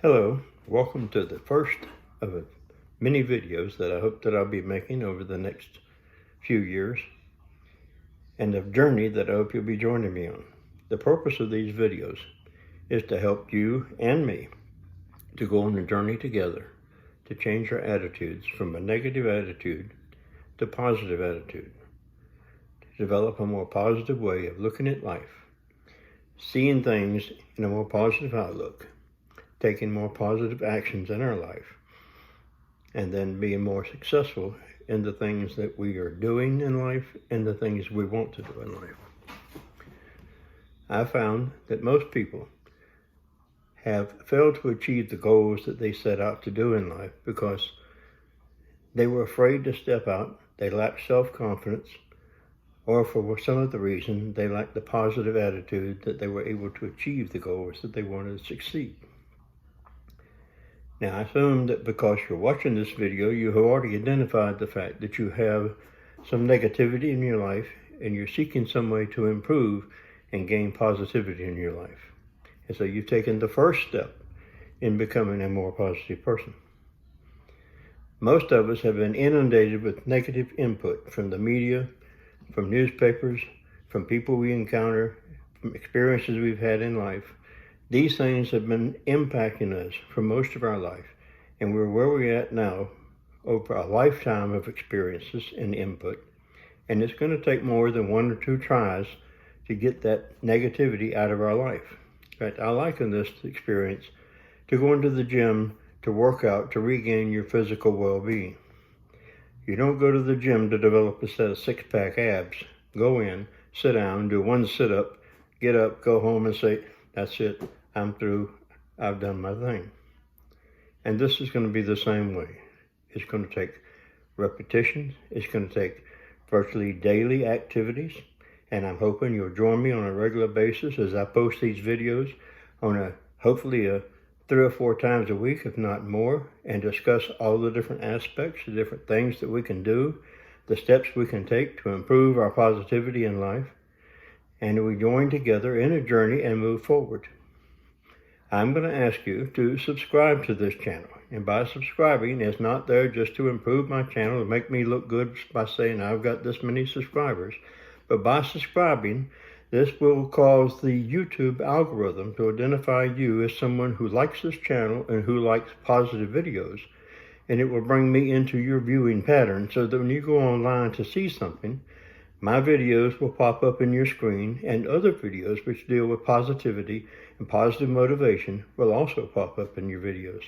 Hello, welcome to the first of many videos that I hope that I'll be making over the next few years, and a journey that I hope you'll be joining me on. The purpose of these videos is to help you and me to go on a journey together to change our attitudes from a negative attitude to positive attitude, to develop a more positive way of looking at life, seeing things in a more positive outlook, taking more positive actions in our life, and then being more successful in the things that we are doing in life and the things we want to do in life. I found that most people have failed to achieve the goals that they set out to do in life because they were afraid to step out, they lacked self-confidence, or for some other reason, they lacked the positive attitude that they were able to achieve the goals that they wanted to succeed. Now, I assume that because you're watching this video, you have already identified the fact that you have some negativity in your life and you're seeking some way to improve and gain positivity in your life. And so you've taken the first step in becoming a more positive person. Most of us have been inundated with negative input from the media, from newspapers, from people we encounter, from experiences we've had in life. These things have been impacting us for most of our life, and we're where we're at now over a lifetime of experiences and input, and it's going to take more than 1 or 2 tries to get that negativity out of our life. In fact, I liken this experience to going to the gym to work out to regain your physical well-being. You don't go to the gym to develop a set of 6-pack abs. Go in, sit down, do 1 sit-up, get up, go home and say, that's it, I'm through, I've done my thing. And this is going to be the same way. It's going to take repetitions, it's going to take virtually daily activities, and I'm hoping you'll join me on a regular basis as I post these videos on hopefully 3 or 4 times a week, if not more, and discuss all the different aspects, the different things that we can do, the steps we can take to improve our positivity in life, and we join together in a journey and move forward. I'm going to ask you to subscribe to this channel. And by subscribing, it's not there just to improve my channel, to make me look good by saying I've got this many subscribers. But by subscribing, this will cause the YouTube algorithm to identify you as someone who likes this channel and who likes positive videos. And it will bring me into your viewing pattern so that when you go online to see something, my videos will pop up in your screen, and other videos which deal with positivity and positive motivation will also pop up in your videos.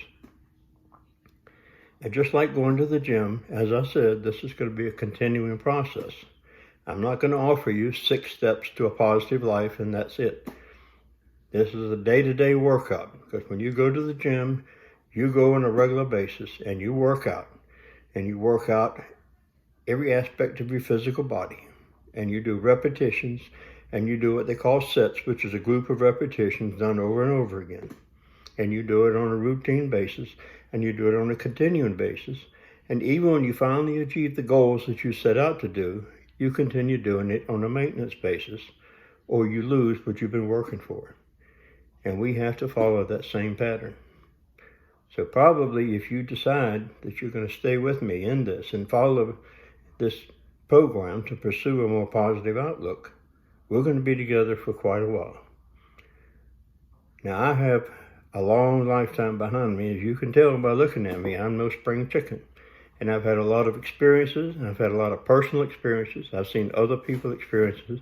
And just like going to the gym, as I said, this is going to be a continuing process. I'm not going to offer you 6 steps to a positive life and that's it. This is a day-to-day workout, because when you go to the gym, you go on a regular basis and you work out. And you work out every aspect of your physical body. And you do repetitions, and you do what they call sets, which is a group of repetitions done over and over again. And you do it on a routine basis, and you do it on a continuing basis. And even when you finally achieve the goals that you set out to do, you continue doing it on a maintenance basis, or you lose what you've been working for. And we have to follow that same pattern. So probably if you decide that you're going to stay with me in this and follow this program to pursue a more positive outlook, we're going to be together for quite a while. Now, I have a long lifetime behind me. As you can tell by looking at me, I'm no spring chicken. And I've had a lot of experiences, and I've had a lot of personal experiences. I've seen other people's experiences,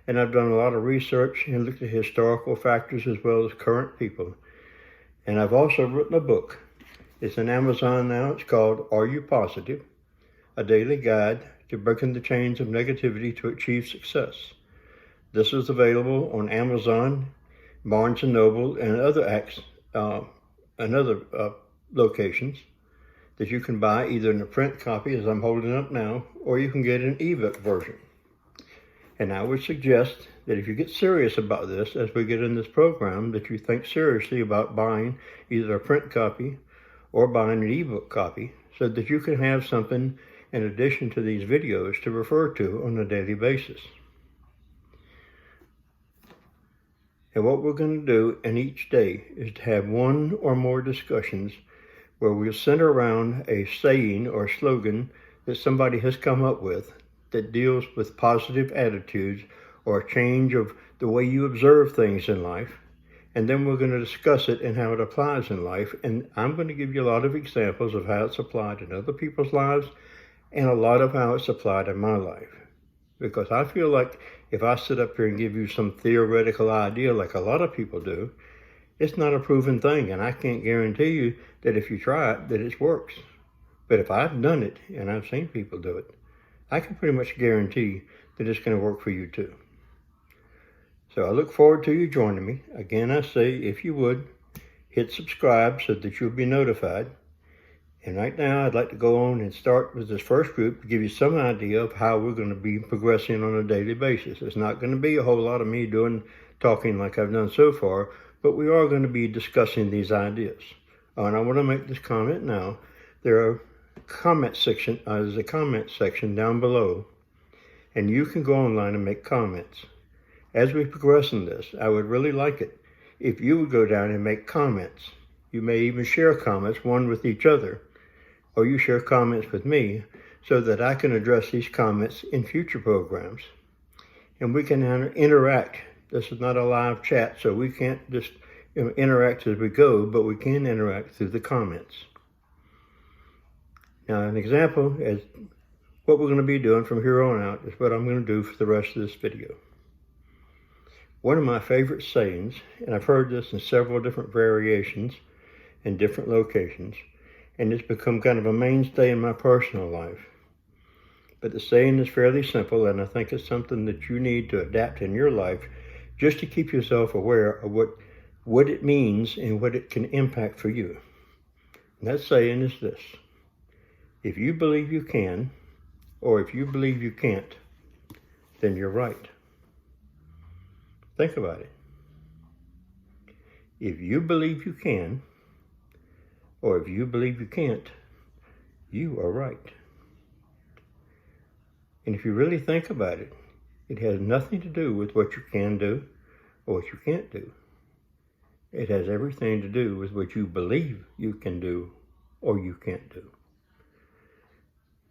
and I've done a lot of research and looked at historical factors as well as current people. And I've also written a book. It's on Amazon now. It's called Are You Positive? A Daily Guide to Breaking the Chains of Negativity to Achieve Success. This is available on Amazon, Barnes & Noble, and other locations that you can buy either in a print copy, as I'm holding up now, or you can get an ebook version. And I would suggest that if you get serious about this, as we get in this program, that you think seriously about buying either a print copy or buying an ebook copy so that you can have something in addition to these videos to refer to on a daily basis. And what we're going to do in each day is to have one or more discussions where we'll center around a saying or slogan that somebody has come up with that deals with positive attitudes or a change of the way you observe things in life. And then we're going to discuss it and how it applies in life. And I'm going to give you a lot of examples of how it's applied in other people's lives and a lot of how it's applied in my life. Because I feel like if I sit up here and give you some theoretical idea like a lot of people do, it's not a proven thing, and I can't guarantee you that if you try it, that it works. But if I've done it, and I've seen people do it, I can pretty much guarantee that it's going to work for you too. So I look forward to you joining me. Again, I say, if you would, hit subscribe so that you'll be notified. And right now, I'd like to go on and start with this first group to give you some idea of how we're going to be progressing on a daily basis. It's not going to be a whole lot of me talking like I've done so far, but we are going to be discussing these ideas. And I want to make this comment now. There's a comment section down below, and you can go online and make comments. As we progress in this, I would really like it if you would go down and make comments. You may even share comments, one with each other, or you share comments with me so that I can address these comments in future programs. And we can interact. This is not a live chat, so we can't just interact as we go, but we can interact through the comments. Now, an example is what we're going to be doing from here on out is what I'm going to do for the rest of this video. One of my favorite sayings, and I've heard this in several different variations in different locations, and it's become kind of a mainstay in my personal life. But the saying is fairly simple, and I think it's something that you need to adapt in your life just to keep yourself aware of what it means and what it can impact for you. And that saying is this: if you believe you can, or if you believe you can't, then you're right. Think about it. If you believe you can, or if you believe you can't, you are right. And if you really think about it, it has nothing to do with what you can do or what you can't do. It has everything to do with what you believe you can do or you can't do.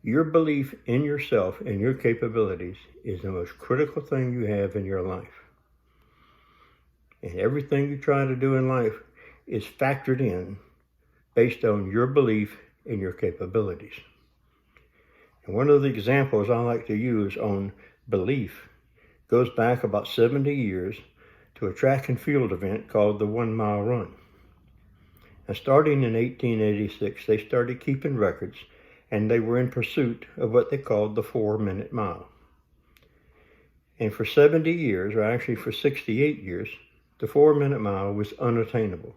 Your belief in yourself and your capabilities is the most critical thing you have in your life. And everything you try to do in life is factored in based on your belief in your capabilities. And one of the examples I like to use on belief goes back about 70 years to a track and field event called the 1 Mile Run. And starting in 1886, they started keeping records, and they were in pursuit of what they called the 4-minute mile. And for 70 years, or actually for 68 years, the 4-minute mile was unattainable.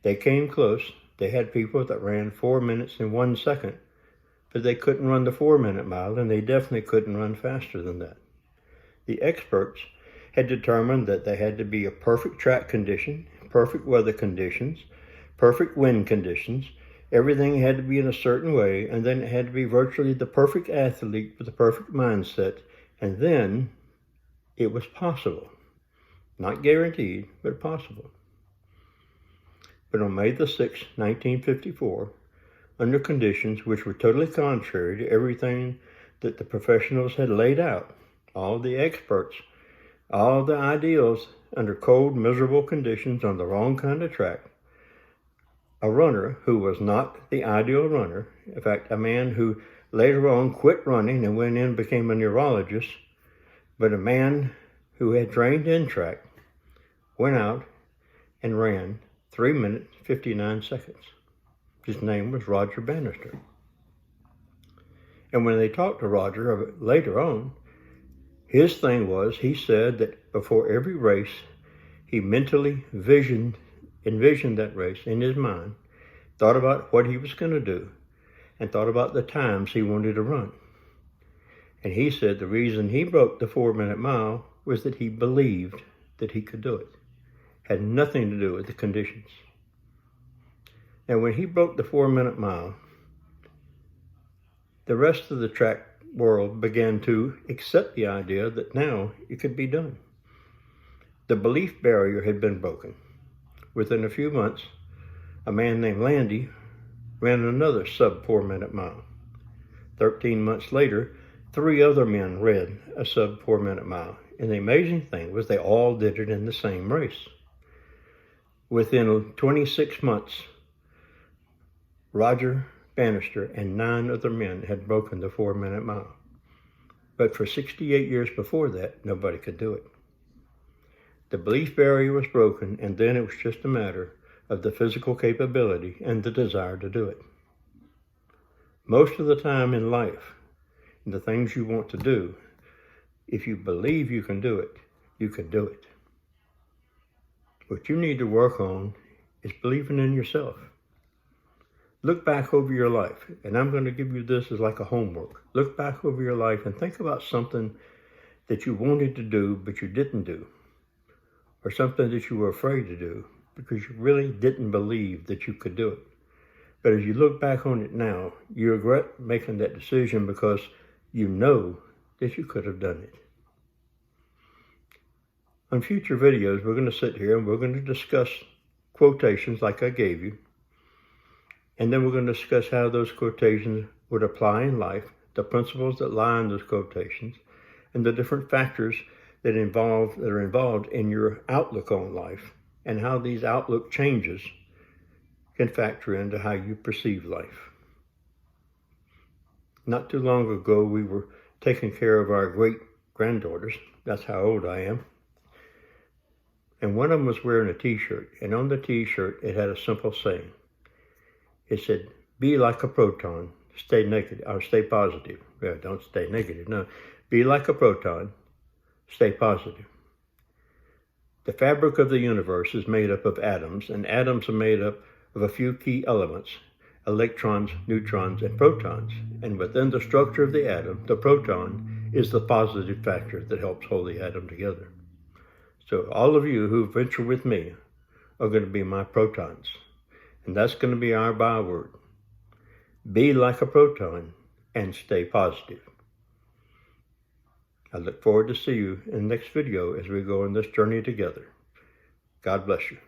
They came close. They had people that ran 4 minutes and 1 second, but they couldn't run the 4-minute mile, and they definitely couldn't run faster than that. The experts had determined that they had to be a perfect track condition, perfect weather conditions, perfect wind conditions. Everything had to be in a certain way, and then it had to be virtually the perfect athlete with the perfect mindset, and then it was possible. Not guaranteed, but possible. But on May the 6th, 1954, under conditions which were totally contrary to everything that the professionals had laid out, all the experts, all the ideals, under cold, miserable conditions on the wrong kind of track, a runner who was not the ideal runner, in fact, a man who later on quit running and went in and became a neurologist, but a man who had trained in track, went out and ran 3 minutes, 59 seconds. His name was Roger Bannister. And when they talked to Roger later on, his thing was, he said that before every race, he mentally envisioned that race in his mind, thought about what he was going to do, and thought about the times he wanted to run. And he said the reason he broke the 4-minute mile was that he believed that he could do it. Had nothing to do with the conditions. Now, when he broke the 4-minute mile, the rest of the track world began to accept the idea that now it could be done. The belief barrier had been broken. Within a few months, a man named Landy ran another sub 4-minute mile. 13 months later, 3 other men ran a sub 4-minute mile. And the amazing thing was they all did it in the same race. Within 26 months, Roger Bannister and 9 other men had broken the 4-minute mile. But for 68 years before that, nobody could do it. The belief barrier was broken, and then it was just a matter of the physical capability and the desire to do it. Most of the time in life, the things you want to do, if you believe you can do it, you can do it. What you need to work on is believing in yourself. Look back over your life, and I'm going to give you this as like a homework. Look back over your life and think about something that you wanted to do but you didn't do, or something that you were afraid to do because you really didn't believe that you could do it. But as you look back on it now, you regret making that decision because you know that you could have done it. On future videos, we're going to sit here and we're going to discuss quotations like I gave you. And then we're going to discuss how those quotations would apply in life, the principles that lie in those quotations, and the different factors that are involved in your outlook on life, and how these outlook changes can factor into how you perceive life. Not too long ago, we were taking care of our great-granddaughters. That's how old I am. And one of them was wearing a t-shirt, and on the t-shirt, it had a simple saying. It said, be like a proton, stay negative, or stay positive. Well, don't stay negative, no. Be like a proton, stay positive. The fabric of the universe is made up of atoms, and atoms are made up of a few key elements, electrons, neutrons, and protons. And within the structure of the atom, the proton is the positive factor that helps hold the atom together. So all of you who venture with me are going to be my protons. And that's going to be our byword. Be like a proton and stay positive. I look forward to see you in the next video as we go on this journey together. God bless you.